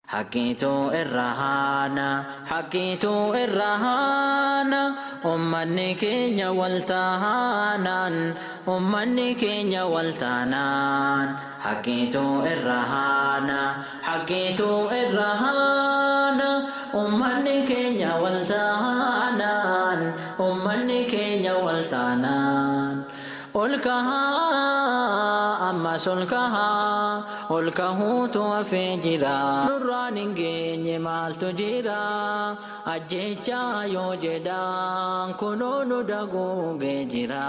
Hakitu irrahana ummanni keenya waltahanan Hakitu irrahana ummanni keenya waltahanan Olkaha ammas olkahuutu hafee jira nurraan hin geenye maaltu jira ajjechaa yoo jedhaan kunoo nu daguugee jira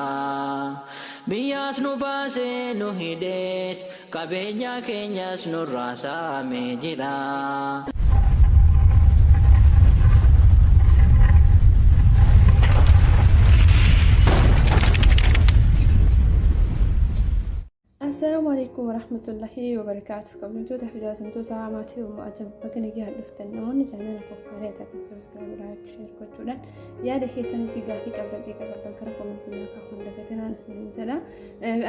biyyaas nu baasee nu hidhees qabeenya keenyas nurraa saamee jira. السلام عليكم ورحمة الله وبركاته. قبل ما تحبوا تنتوسا عماتي ومؤجب بكن يجي هالفتن نموني زعلنا كفارة تكن سبسكرايب لايك شير كوتشولا يا دحي سنة في قافي قبل كركم من كافون لفتنا نسمين زلا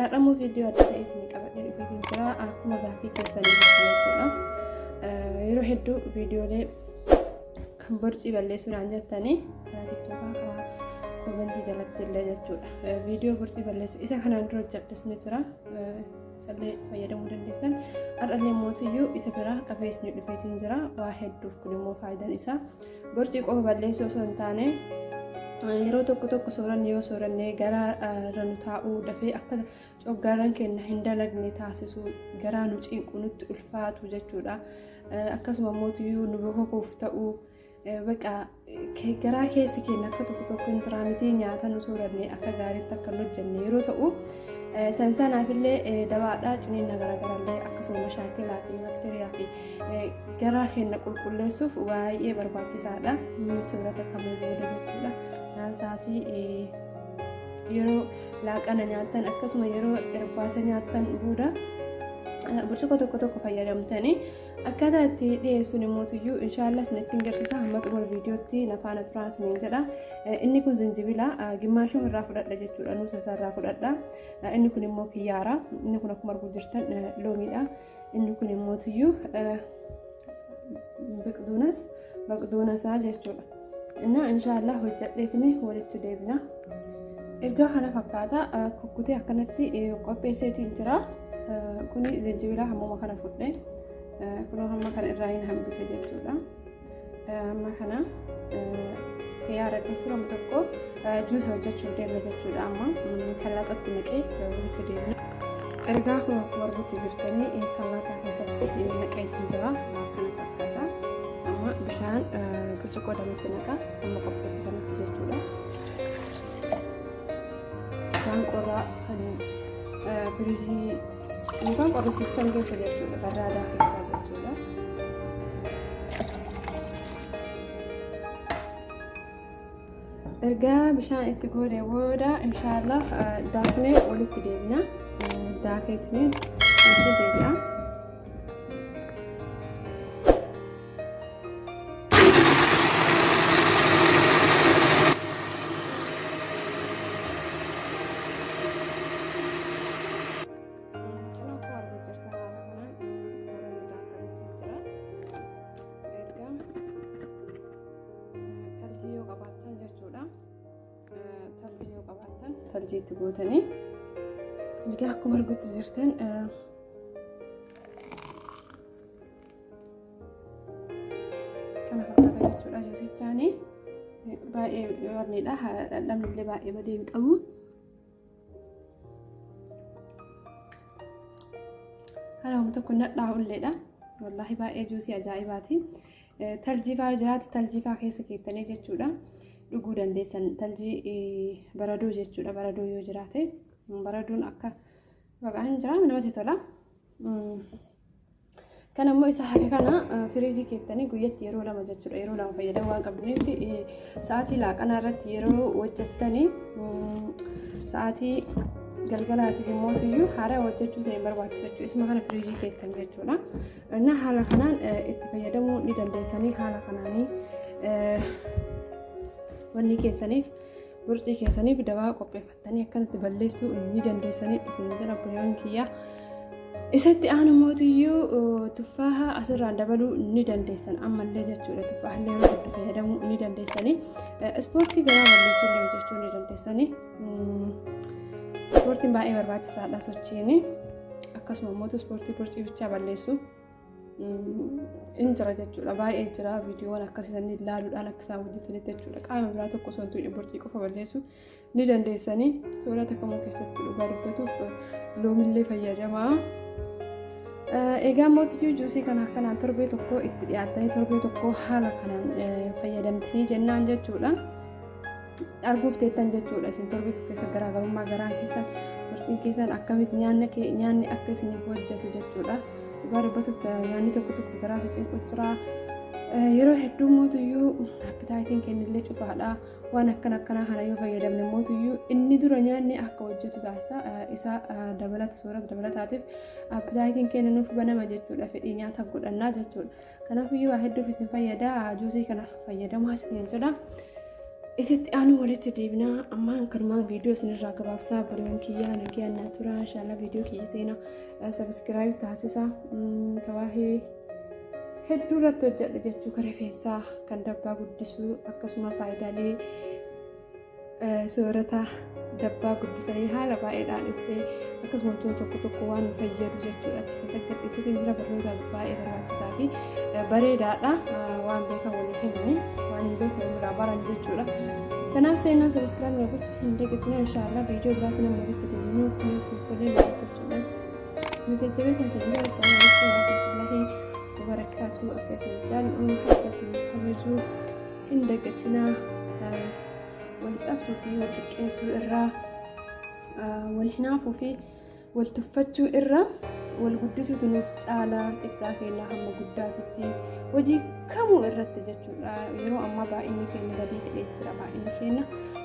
أرمو فيديو أتلاقي سنة قبل الفيديو زلا أكما قافي كسنة كوتشولا يروح يدو فيديو لي كم برجي بالليسون عن جتاني على تيك توك كومنتي جلت اللي جتولا فيديو برجي بالليسون إذا كان عندنا جلس نجرا سلي فيدا مودن ديسن أرألي موتيو إذا برا كفيس نيفيتين جرا واحد دوف كل مو فايدة إسا برجي قوه بالليسو سنتاني يرو توك سوران يو سوران نجارا رنوتاو دفي أكتر جوجارن كن هندلك نتاسسو جرا نوتين كنوت ألفات وجتولا أكاسو موتيو نبوكو كفتاو بقى جرا كيس كنا كتوك كنترامتي نياتا نسوران أكجاري تكلو جنيرو تاو سنسانا في اللي دواء جنين غرغر اللي أكسو مشاكلات بكتيريا في جراحين نقول كل سوف وهي برباطي سادا من سورة كامل بودا بسولا ناساتي يرو لاقانا نياتن أكسو ما يرو إرباتا نياتن بودا برشقو توكو فيرمتني أكادا تي سوني موتيو إن شاء الله سنتين جرسيسا همت أول فيديو تي نفانا ترانس نينجلا إني كون زنجبيلا جماشو من رافو دادا جتشولا نوسا سار رافو دادا إني كون مو كيارا إني كون أكمر بوجرتن لوميلا إني كون موتيو بقدونسا جتشولا إن شاء الله هجت ليتني ولدت ديبنا إرجع خنا فكاتا كوكوتي أكنتي قبيسيتي انترا كوني زنجبيلا همو مكان فوتني كلهم هم كان الرأيين هم بسجلتولا ما كنا تيارة كفرهم تكو جوز وجتشو دير وجتشولا أما ثلاثة تنكي وتديرنا أرجعه مربوط تجرتني ثلاثة حسب نكاي تنجرا ما كان فكاتا أما بشان برشقو دم تنكا أما قبل سكنا تجرتولا كان قرا كان بريجي مكان قرا سيسان جوز وجتشولا برادا إرجع بشان إتقول يودا إن شاء الله داكني ولك ديبنا داكيتني نتديبنا تلجيت بوتني لقاكم مرقوت زرتن كان فقط يجتول أجوزي الثاني باقي يورني لها لم اللي باقي بدين قبو هلا هم تكون نطلع الليلة والله باقي جوزي عجائباتي تلجيفا جرات تلجيفا كيسا كيتني جتولا dhuguu dandeessan taljii baradoo jechuudha baradoo yoo jiraate baradoon akka baqaan jira namatti tola kan ammoo isa hafe kana firiijii keessanii guyyatti yeroo lama jechuudha yeroo lama fayyadamuu waan qabneef sa'aatii laaqanaa irratti yeroo hojjettanii sa'aatii galgalaatiif immoo iyyuu haara hojjechuu isin barbaachisu jechuudha isuma kana firiijii keessan jechuudha እና haala kanaan itti fayyadamuu ni dandeessanii haala kanaanii wanni keessaniif burcii keessaniif dawaa qopheeffattanii akkanatti balleessuu ni dandeessanii isin jala bu'aan kiyya isatti aanu mootiyyuu tuffaaha asirraan dabaluu ni dandeessan ammallee jechuudha. Tuffaahallee yoo hedduu fayyadamuu ni dandeessanii ispoortii garaa balleessuu illee hojjechuu ni dandeessanii. Ispoortiin baay'ee barbaachisaadha sochiini. Akkasuma immoo ispoortii qurxii balleessu injira jechuudha. Baay'ee jira viidiyoowwan akkasii ilaaluudhaan akka isaan hojjetanitti jechuudha. Qaama biraa tokko osoo hin tuqin qurxii qofa balleessuu ni dandeessanii. Soorata kamuu keessatti dhugaa dubbatuuf loomillee fayyadamaa. Egaa mootiyyuu juusii kana akkanaan torbee tokko itti dhiyaatanii torbee tokko haala kanaan fayyadamtanii jennaan jechuudha. Arguuf teettan jechuudha. Isin torbee tokko keessa garaagarummaa garaan keessan qurxiin keessan akkamitti nyaanni akka isiniif hojjetu jechuudha. Dhugaa dubbatuuf nyaanni tokko tokko garaa cinqu jira. Yeroo hedduu mootiyyuu appitaayitiin kennillee cufaadha. Waan akkanaa kana yoo fayyadamne mootiyyuu inni dura nyaanni akka hojjetu taasisa. Isa dabalata soorata dabalataatiif appitaayitiin kennuuf banama jechuudha. Fedhii nyaata godhannaa jechuudha. Kanaafiyyuu waa hedduuf isin fayyada. Juusii kana fayyadamaa isin jedha. Isitti aanu walitti deebinaa ammaan kanumaan viidiyoo isinirraa gabaabsaa bariiwwan kiyyaa nagaan naa tura. Inshallah viidiyoo kiyya seenaa sabiskiraayib taasisa. Tawaahee hedduu irratti hojjedha jechuu rifeensaa kan dabbaa guddisuu akkasuma faayidaalee soorata dabbaa guddisanii haala baay'eedhaan ibsee akkasuma tokko tokko waan nu fayyadu jechuudha. Achi keessatti gadhiisatiin jira barnoota baay'ee barbaachisaa fi bareedaadha. Waan beekan walii kennanii waan hin beekne irraa baran jechuudha. Kanaaf seenaa sabiskiraayib na gochuun hin deeggartine inshallah viidiyoo biraatti nama walitti deemnuu kunuunsuuf tolee na gochuudhaan nu jajjabeessan tajaajila isaanii barakatu akkasii jaallu akkasii kabajuu hin deeggartina wal cabsuu fi wal xiqqeessuu irraa wal hinaafuu fi wal tuffachuu irraa wal guddisuutu nuuf caalaa xiqqaa keenya hamma guddaatitti hojii kamuu irratti jechuudha. Yeroo ammaa baay'inni keenya badii ta'ee jira. Baay'inni keenya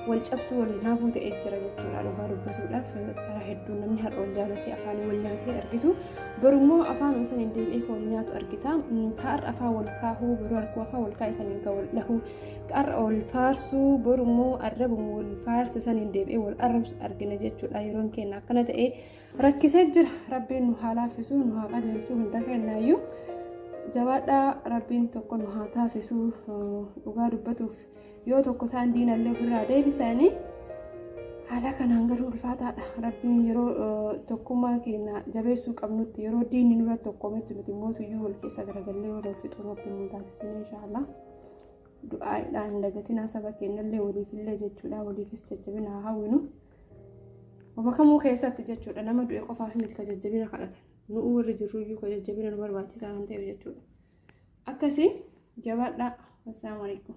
wal cabsuu wal hinaafuu ta'ee jira jechuudha. Dhugaa dubbatuudhaaf karaa hedduu namni har'a wal jaalatee afaan wal nyaatee argitu borummoo afaan san hin deebi'ee kan wal nyaatu argita. Har'a afaan wal kaahuu boruu harkuu afaan wal kaa'isaniin kan wal dhahuu har'a wal faarsuu borummoo arrabuma wal faarsisan hin deebi'ee wal arrabsu argina jechuudha. Yeroon keenya akkana ta'ee rakkisee jira. Rabbiin nu haa laaffisu nu haa qajeelchu hunda kennaayyuu jabaadhaa. Rabbiin tokko nu haa taasisu. Dhugaa dubbatuuf yoo tokko ta'an diinallee ofirraa deebisanii haala kanaan garuu ulfaataadha. Rabbiin yeroo tokkummaa keenya jabeessuu qabnutti yeroo diinni nurra tokkometti nuti mootiyyuu wal keessa garagallee yoo fixuu rabbiin nu taasisan inshallah. Du'aadhaan hin dagatinaa saba keenyallee waliifillee jechuudha. Waliifis jajjabinaa hawwinu. Wabakamuu keessatti jechuudha. Nama du'e qofaaf miti ka jajjabina kadhatan. Nu warri jirruyyuu ka jajjabina nu barbaachisaa waan ta'eef jechuudha. Akkasii jabaadhaa. Assalaamu alaikum.